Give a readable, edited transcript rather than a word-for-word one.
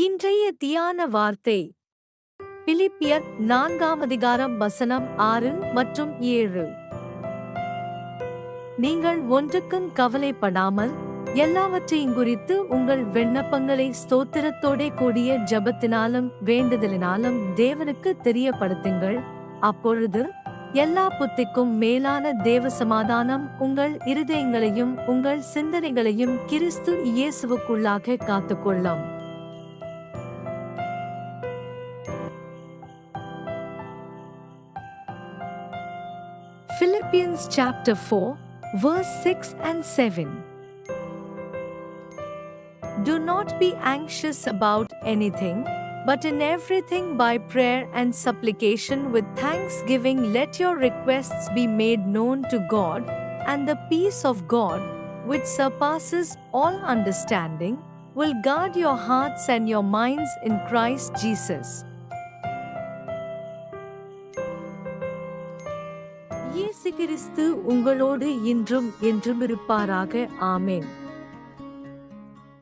இன்றைய தியான வார்த்தை பிலிப்பியர் 4:6 மற்றும் 7. நீங்கள் ஒன்றுக்கும் கவலைப்படாமல் எல்லாவற்றையும் குறித்து உங்கள் விண்ணப்பங்களை ஸ்தோத்திரத்தோடே கூடிய ஜெபத்தினாலும் வேண்டுதலினாலும் தேவனுக்கு தெரியப்படுத்துங்கள். அப்பொழுது எல்லா புத்திக்கும் மேலான தேவ சமாதானம் உங்கள் இருதயங்களையும் உங்கள் சிந்தனைகளையும் கிறிஸ்து இயேசுவுக்குள்ளாக காத்துக்கொள்ளும். Philippians chapter 4, verse 6 and 7. Do not be anxious about anything, but in everything by prayer and supplication with thanksgiving let your requests be made known to God, and the peace of God, which surpasses all understanding, will guard your hearts and your minds in Christ Jesus. இயேசு கிறிஸ்து உங்களோடு இன்றும் என்றும் இருப்பாராக. ஆமென்.